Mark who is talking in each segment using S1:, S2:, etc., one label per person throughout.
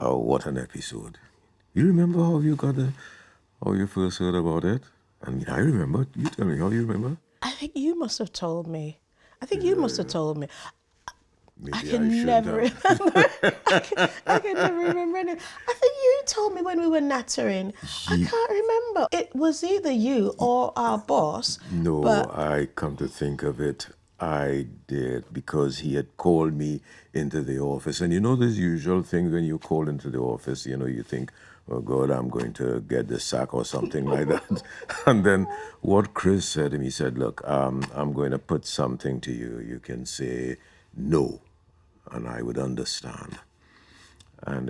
S1: Oh, what an episode. You remember how you first heard about it? I mean, I remember. You tell me how you remember.
S2: I think you must have told me. I think you must have told me. I
S1: Maybe I
S2: can
S1: should
S2: never
S1: have.
S2: remember. I can never remember anything. I think you told me when we were nattering. I
S1: Ye-
S2: can't remember. It was either you or our boss,
S1: No,
S2: but
S1: I come to think of it, I did because he had called me into the office. And you know, this usual thing when you call into the office, you think, oh God, I'm going to get the sack or something like that. And then what Chris said to me, he said, look, I'm going to put something to you. You can say no, and I would understand. And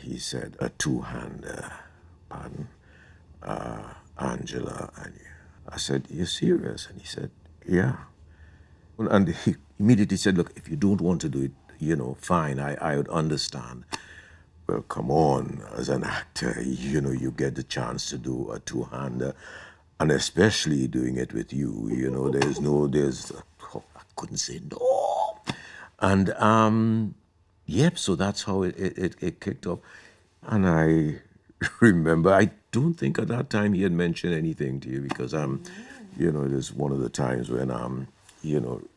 S1: he said, a two-hander, pardon, Angela and you. I said, you're serious? And he said, yeah. And he immediately said, look, if you don't want to do it, fine, I would understand. Well, come on, as an actor, you get the chance to do a two-hander, and especially doing it with you, I couldn't say no. And, yep, so that's how it kicked off. And I remember, I don't think at that time he had mentioned anything to you because, it is one of the times when,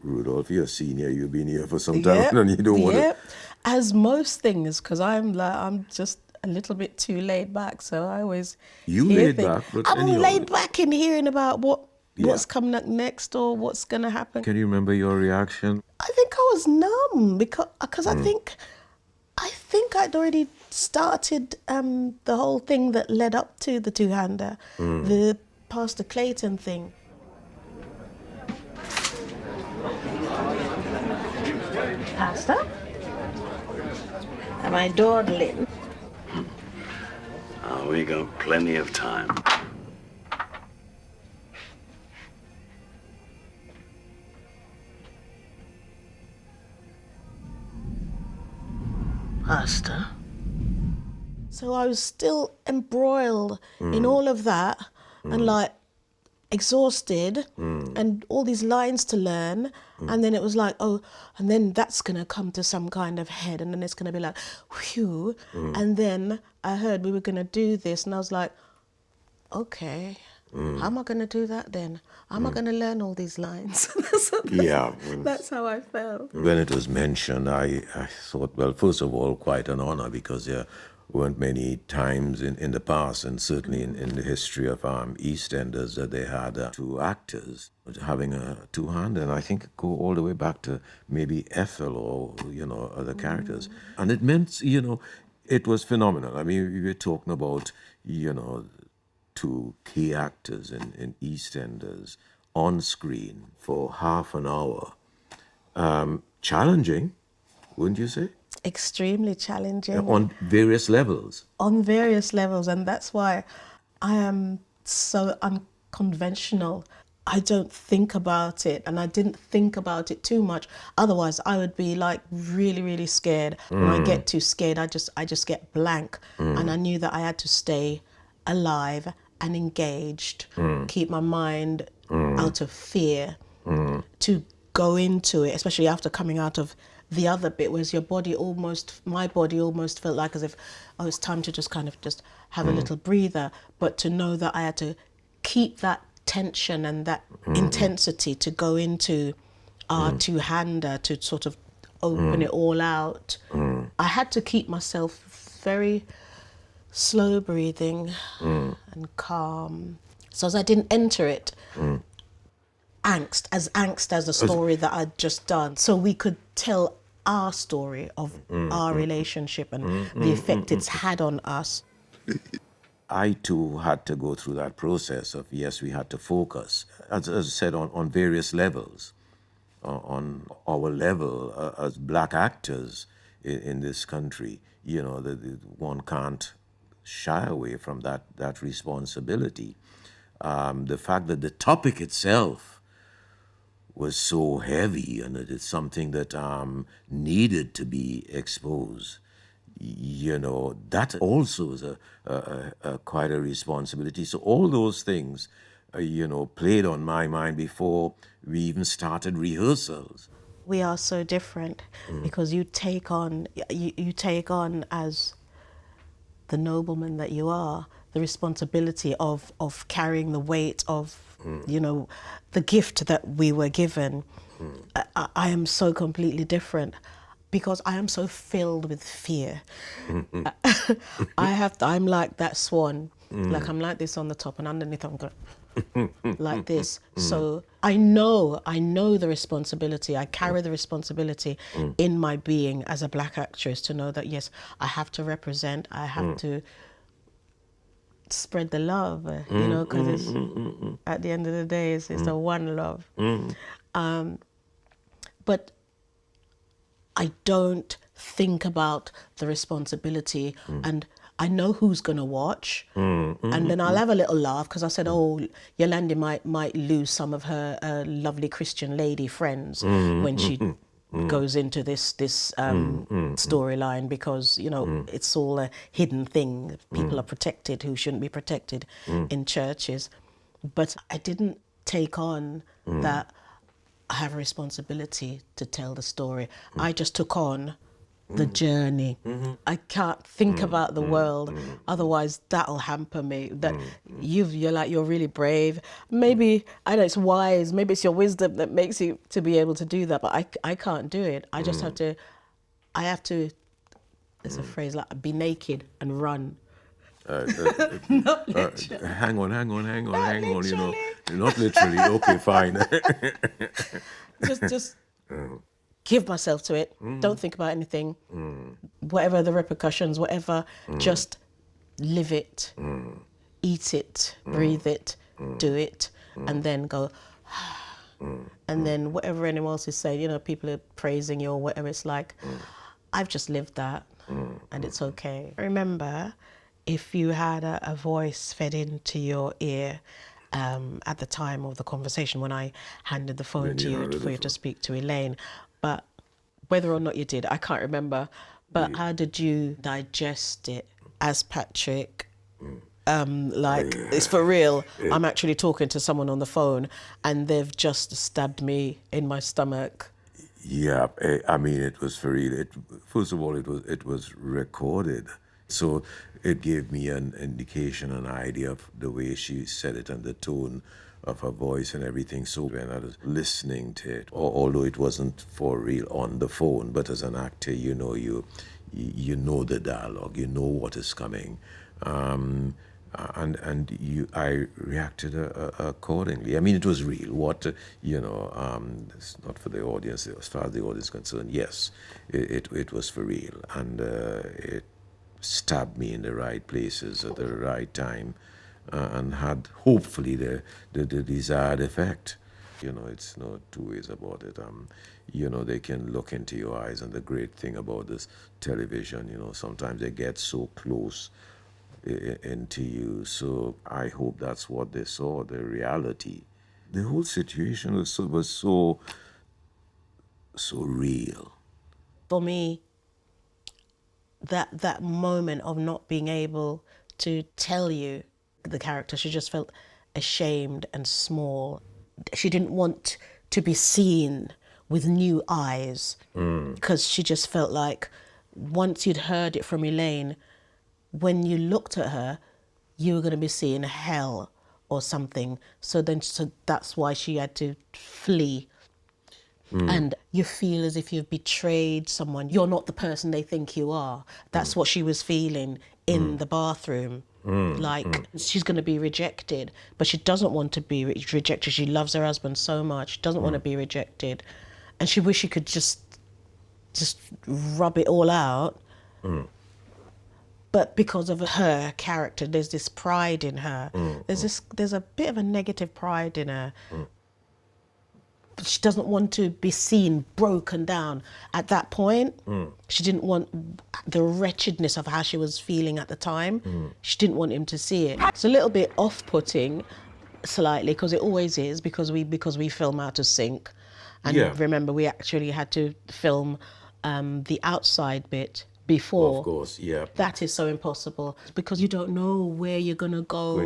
S1: Rudolph, you're a senior, you've been here for some time
S2: yep,
S1: and you don't want to.
S2: yep. As most things, because I'm just a little bit too laid back, so I always
S1: You
S2: hear
S1: laid
S2: things.
S1: back, but
S2: I'm
S1: anyhow,
S2: laid back in hearing about
S1: yeah.
S2: what's coming up next or what's gonna happen.
S1: Can you remember your reaction?
S2: I think I was numb because I think I'd already started the whole thing that led up to the two-hander, the Pastor Clayton thing. Pastor? Am I dawdling?
S3: We got plenty of time.
S2: Pastor? So I was still embroiled in all of that and like exhausted and all these lines to learn. And then it was like, oh, and then that's going to come to some kind of head. And then it's going to be like, whew. And then I heard we were going to do this. And I was like, okay, how am I going to do that then? How am I going to learn all these lines?
S1: Yeah.
S2: That's how I felt.
S1: When it was mentioned, I thought, well, first of all, quite an honor because there weren't many times in the past, and certainly in the history of EastEnders, that they had two actors having a two-hand, and I think it go all the way back to maybe Ethel or, other characters. And it meant, it was phenomenal. I mean, we were talking about, two key actors in EastEnders on screen for half an hour. Challenging, wouldn't you say?
S2: Extremely challenging.
S1: On various levels.
S2: On various levels, and that's why I am so unconventional. I don't think about it, and I didn't think about it too much. Otherwise, I would be like really, really scared. When I get too scared, I just get blank, and I knew that I had to stay alive and engaged, keep my mind out of fear, to go into it, especially after coming out of the other bit, whereas my body almost felt like as if, oh, it's time to just kind of just have a little breather. But to know that I had to keep that tension and that intensity to go into our two-hander to sort of open it all out. I had to keep myself very slow breathing and calm. So as I didn't enter it, angst as the story that I'd just done. So we could tell our story of our relationship and the effect it's had on us.
S1: I too had to go through that process of, yes, we had to focus, as I said, on various levels. On our level as black actors in this country, one can't shy away from that responsibility. The fact that the topic itself was so heavy and it is something that needed to be exposed. That also is a quite a responsibility. So all those things, played on my mind before we even started
S2: We are so different because you take on as the nobleman that you are, the responsibility of carrying the weight of, you know, the gift that we were given. I am so completely different because I am so filled with fear. I'm like that swan. Like I'm like this on the top, and underneath I'm going like this. So I know the responsibility. I carry the responsibility in my being as a black actress to know that, yes, I have to represent, I have to spread the love, you know, because at the end of the day, it's the one love. But I don't think about the responsibility, and I know who's going to watch, and then I'll have a little laugh because I said, oh, Yolande might lose some of her lovely Christian lady friends when she goes into this storyline, because, you know, it's all a hidden thing. People are protected who shouldn't be protected in churches. But I didn't take on that I have a responsibility to tell the story. I just took on the journey. I can't think about the world, otherwise that'll hamper me. That you're really brave. Maybe I know it's wise. Maybe it's your wisdom that makes you to be able to do that. But I can't do it. I just have to. I have to. There's a phrase like be naked and run.
S1: Not literally. Hang on. You know, not literally. Okay, fine.
S2: just give myself to it. Don't think about anything. Whatever the repercussions, whatever, just live it, eat it, breathe it, do it, and then go. And then whatever anyone else is saying, you know, people are praising you or whatever, it's like, I've just lived that, and it's okay. Remember, if you had a voice fed into your ear at the time of the conversation when I handed the phone to you for you to speak to Elaine, but whether or not you did, I can't remember. But how did you digest it as Patrick? It's for real. I'm actually talking to someone on the phone and they've just stabbed me in my stomach.
S1: Yeah, I mean, it was for real. First of all, it was recorded. So it gave me an indication, an idea of the way she said it and the tone of her voice and everything. So when I was listening to it, although it wasn't for real on the phone, but as an actor, you know, you know the dialogue, you know what is coming, and I reacted accordingly. I mean, it was real. It's not for the audience. As far as the audience is concerned, yes, it was for real, and it stabbed me in the right places at the right time, and had hopefully the desired effect. You know, it's no two ways about it. You know, they can look into your eyes, and the great thing about this television, you know, sometimes they get so close into you. So I hope that's what they saw, the reality. The whole situation was so real.
S2: For me, that moment of not being able to tell you the character, she just felt ashamed and small. She didn't want to be seen with new eyes, because she just felt like once you'd heard it from Elaine, when you looked at her, you were going to be seeing hell or something. So that's why she had to flee. And you feel as if you've betrayed someone. You're not the person they think you are. That's what she was feeling in the bathroom. She's going to be rejected, but she doesn't want to be rejected. She loves her husband so much. She doesn't want to be rejected. And she wished she could just rub it all out. But because of her character, there's this pride in her. There's a bit of a negative pride in her. She doesn't want to be seen broken down. At that point, she didn't want the wretchedness of how she was feeling at the time. She didn't want him to see it. It's a little bit off-putting, slightly, because it always is, because we film out of sync. And remember, we actually had to film the outside bit before.
S1: Of course, yeah.
S2: That is so impossible, because you don't know where you're going to go,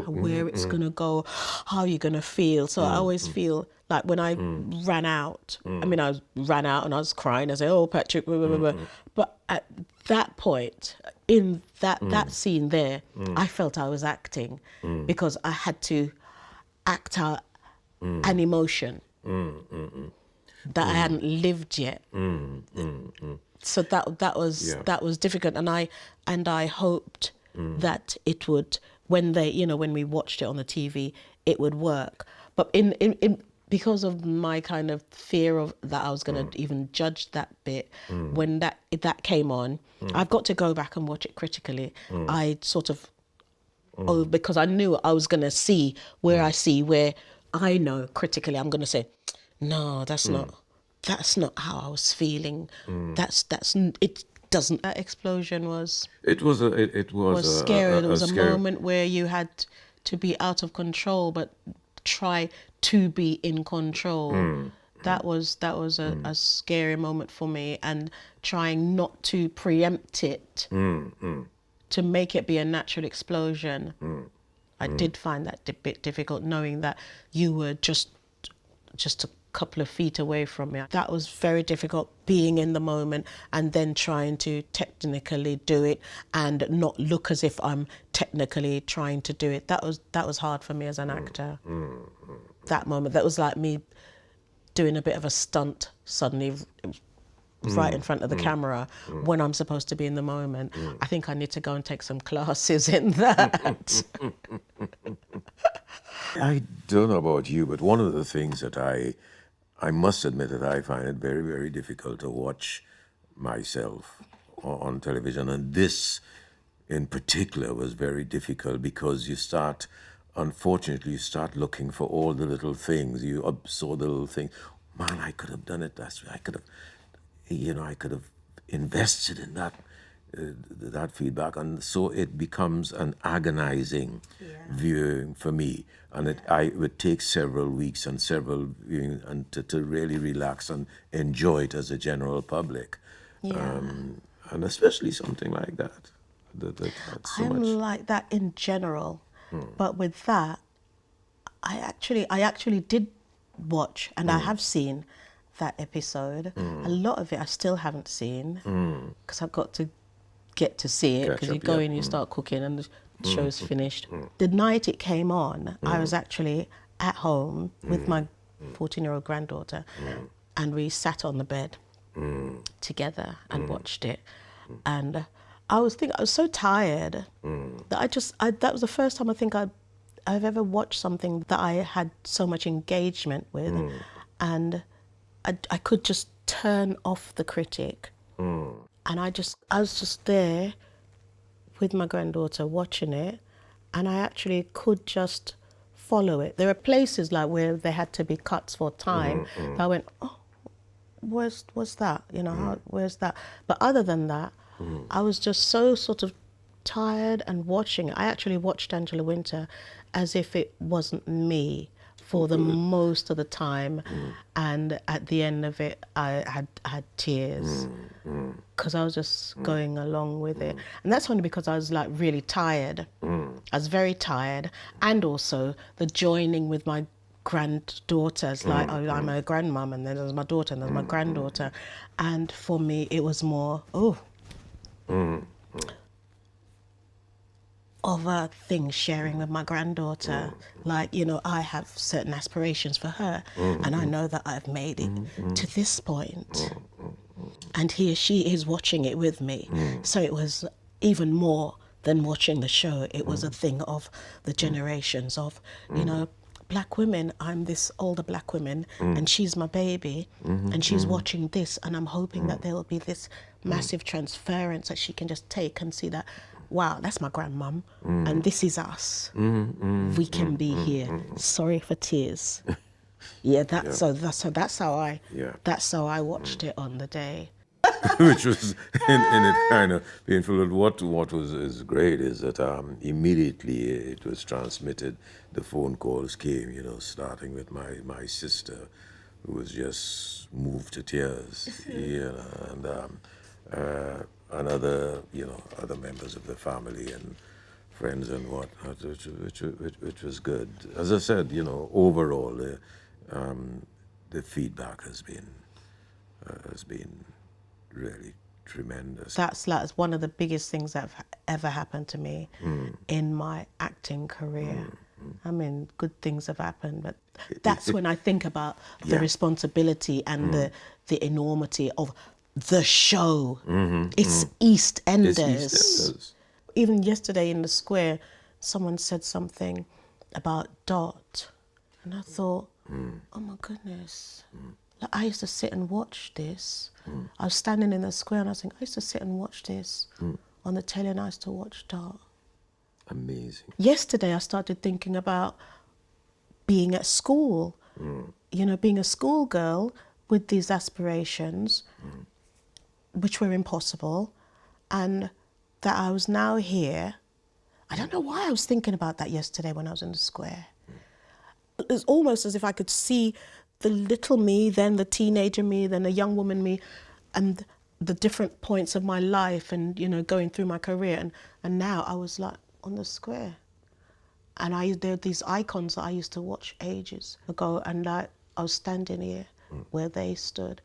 S2: where it's going to go, how you're going to feel. So I always feel like when I ran out, I mean, I ran out and I was crying. I said, oh, Patrick, blah, blah, blah. But at that point, in that scene there, I felt I was acting because I had to act out an emotion that I hadn't lived yet. So that was difficult, and I hoped that it would, when we watched it on the TV, it would work. But in because of my kind of fear of that I was going to even judge that bit, when that came on, I've got to go back and watch it critically. I sort of, because I knew I was going to see where I know critically I'm going to say, no, that's not how I was feeling. It doesn't. That explosion was.
S1: It was
S2: Scary. There was a
S1: scary
S2: moment where you had to be out of control, but try to be in control. That was a scary moment for me, and trying not to preempt it, to make it be a natural explosion. I did find that a bit difficult, knowing that you were just a couple of feet away from me. That was very difficult, being in the moment and then trying to technically do it and not look as if I'm technically trying to do it. That was hard for me as an actor. That moment, that was like me doing a bit of a stunt suddenly right in front of the camera when I'm supposed to be in the moment. I think I need to go and take some classes in that.
S1: I don't know about you, but one of the things that I must admit that I find it very, very difficult to watch myself on television. And this in particular was very difficult because unfortunately, you start looking for all the little things. You absorb the little things. Man, I could have done it that way. I could have invested in that feedback, and so it becomes an agonizing viewing for me, and it would take several weeks and several viewings and to really relax and enjoy it as a general public, and especially something like that had so
S2: I'm
S1: much.
S2: like that in general, but with that, I actually did watch, and I have seen that episode. A lot of it I still haven't seen because I've got to get to see it, because you go in, you start cooking, and the show's finished. The night it came on, I was actually at home with my 14-year-old granddaughter, and we sat on the bed together and watched it. And I was so tired that that was the first time I think I've ever watched something that I had so much engagement with, and I could just turn off the critic. And I was just there with my granddaughter watching it, and I actually could just follow it. There are places like where there had to be cuts for time. I went, oh, where's that? Where's that? But other than that, I was just so sort of tired and watching it. I actually watched Angela Wynter as if it wasn't me for the most of the time, and at the end of it I had tears because I was just going along with it. And that's only because I was like really tired. I was very tired, and also the joining with my granddaughters, like I'm a grandmum, and then there's my daughter, and there's my granddaughter, and for me it was more of a thing sharing with my granddaughter. Like, I have certain aspirations for her, and I know that I've made it to this point, and she is watching it with me. So it was even more than watching the show. It was a thing of the generations of, black women. I'm this older black woman, and she's my baby, and she's watching this, and I'm hoping that there will be this massive transference that she can just take and see that, wow, that's my grandmum, and this is us. We can be here. Sorry for tears. So that's how I watched it on the day.
S1: Which was in it kind of painful. What is great is that immediately it was transmitted. The phone calls came, starting with my sister, who was just moved to tears, and other members of the family and friends and whatnot, which was good. As I said, overall, the feedback has been really Tremendous.
S2: That's like one of the biggest things that have ever happened to me in my acting career. I mean, good things have happened, but that's when I think about the
S1: Yeah.
S2: responsibility and the enormity of the show. It's EastEnders.
S1: It's EastEnders.
S2: Even yesterday in the square, someone said something about Dot, and I thought, oh my goodness. Like, I used to sit and watch this. I was standing in the square and I was thinking, I used to sit and watch this on the telly, and I used to watch Dot.
S1: Amazing.
S2: Yesterday, I started thinking about being at school, you know, being a schoolgirl with these aspirations, which were impossible, and that I was now here. I don't know why I was thinking about that yesterday when I was in the square. It was almost as if I could see the little me, then the teenager me, then the young woman me, and the different points of my life and, you know, going through my career. And now I was like on the square. And there are these icons that I used to watch ages ago, and I was standing here where they stood.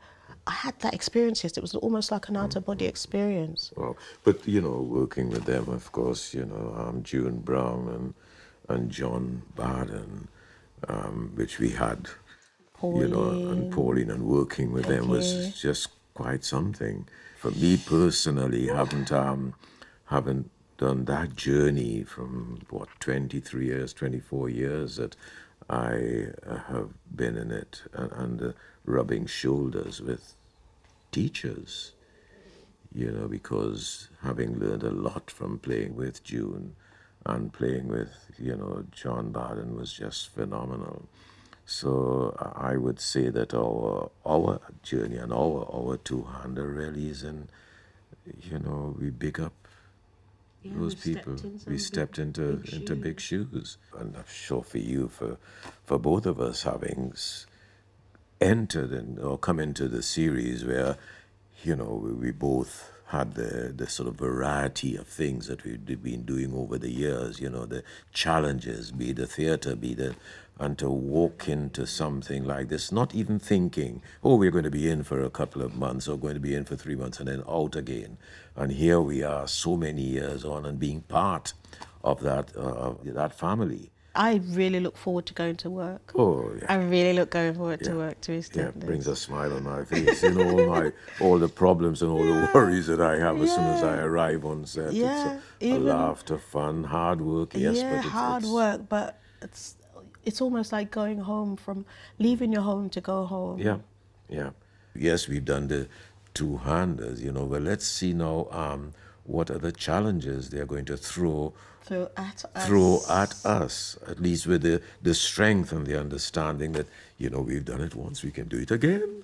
S2: I had that experience yesterday. It was almost like an out-of-body experience.
S1: Well, but, you know, working with them, of course, you know, June Brown and John Barden, which we had, you know, and Pauline, and working with them was just quite something. For me personally, haven't done that journey from, 23 years, 24 years that I have been in it, and rubbing shoulders with teachers, you know, because having learned a lot from playing with June and playing with, you know, John Barden was just phenomenal. So I would say that our journey and our two-hander really is in, you know, we big up those people. We stepped into big shoes. And I'm sure for you, for both of us having entered or come into the series where, you know, we both had the sort of variety of things that we've been doing over the years, you know, the challenges, be the theatre, and to walk into something like this, not even thinking, oh, we're going to be in for a couple of months or going to be in for 3 months and then out again. And here we are so many years on and being part of that family.
S2: I really look forward to going to work.
S1: Oh, yeah.
S2: I really look forward to work to EastEnders.
S1: Yeah, brings a smile on my face. You know, all the problems and all the worries that I have as soon as I arrive on set.
S2: Yeah,
S1: it's a laughter, fun, hard work. Yes,
S2: yeah,
S1: but
S2: hard work, but it's almost like going home leaving your home to go home.
S1: Yeah, yeah. Yes, we've done the two-handers, you know, but let's see now what are the challenges they're going to throw at us, at least with the strength and the understanding that, you know, we've done it once, we can do it again.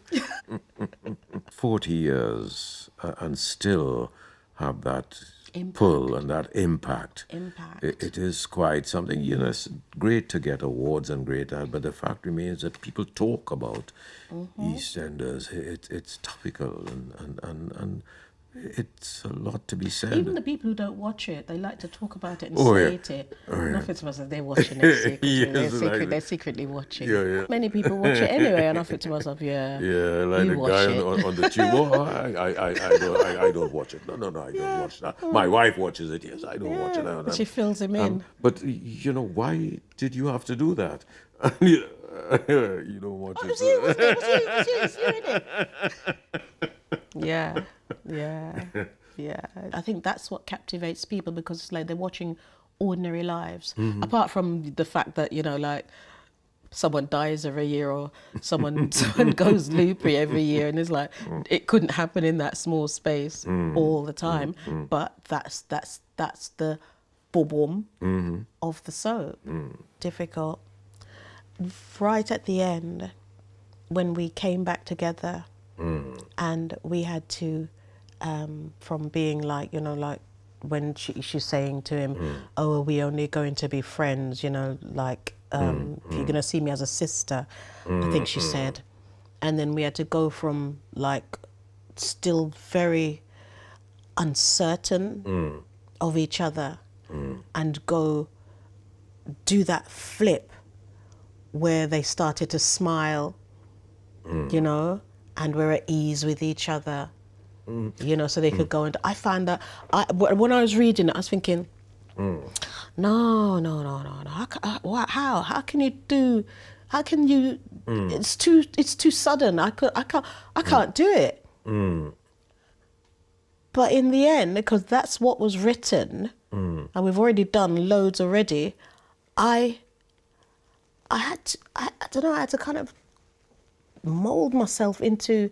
S1: 40 years and still have that pull and that impact. It is quite something, you know, it's great to get awards and great that, but the fact remains that people talk about EastEnders. It's topical and it's a lot to be said.
S2: Even the people who don't watch it, they like to talk about it and it. Nothing to us that they're watching it secretly. They're secretly watching.
S1: Yeah.
S2: Many people watch it anyway, and nothing to us of
S1: like the guy on the tube. Oh, I don't watch it. No, I don't watch that. My wife watches it. Yes, I don't watch it.
S2: But she fills him in.
S1: But you know, why did you have to do that? You don't watch it.
S2: Was you in it? Yeah. I think that's what captivates people, because it's like they're watching ordinary lives. Apart from the fact that, you know, like someone dies every year or someone goes loopy every year, and it's like it couldn't happen in that small space all the time. But that's the boom of the soap. Difficult. Right at the end, when we came back together, and we had to, from being like, you know, like when she's saying to him, oh, are we only going to be friends, you know, like, if you're going to see me as a sister, I think she said. And then we had to go from like still very uncertain of each other and go do that flip where they started to smile, you know, and we're at ease with each other, you know, so they could go. And I found that when I was reading it, I was thinking, no. How can you do? How can you? It's too sudden. I can't do it. But in the end, because that's what was written, and we've already done loads already, I don't know. I had to kind of mold myself into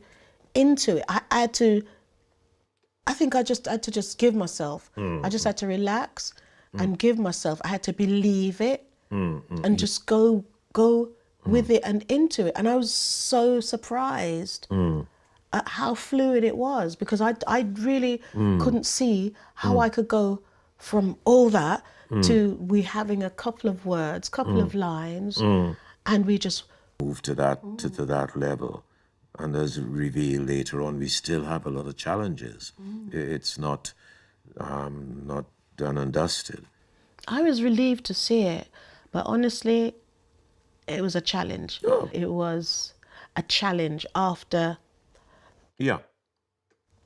S2: it. I think I just had to just give myself. I just had to relax and give myself. I had to believe it and just go with it and into it. And I was so surprised at how fluid it was, because I really couldn't see how I could go from all that to we having a couple of words, couple of lines, and we just
S1: move to that level. And as revealed later on, we still have a lot of challenges. It's not done and dusted.
S2: I was relieved to see it, but honestly, it was a challenge.
S1: Oh.
S2: It was a challenge after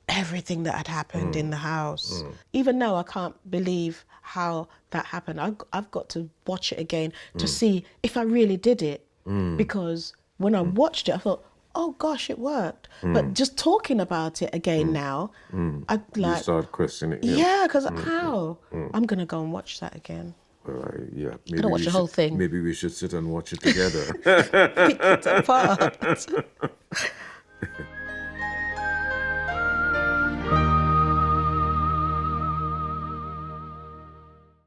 S2: everything that had happened in the house. Even now, I can't believe how that happened. I've got to watch it again to see if I really did it. Because when I watched it, I thought, oh gosh, it worked. But just talking about it again now, I
S1: You start questioning.
S2: yeah, because how? I'm going to go and watch that again.
S1: Maybe
S2: I don't watch the whole thing.
S1: Maybe we should sit and watch it together.
S2: Pick it apart.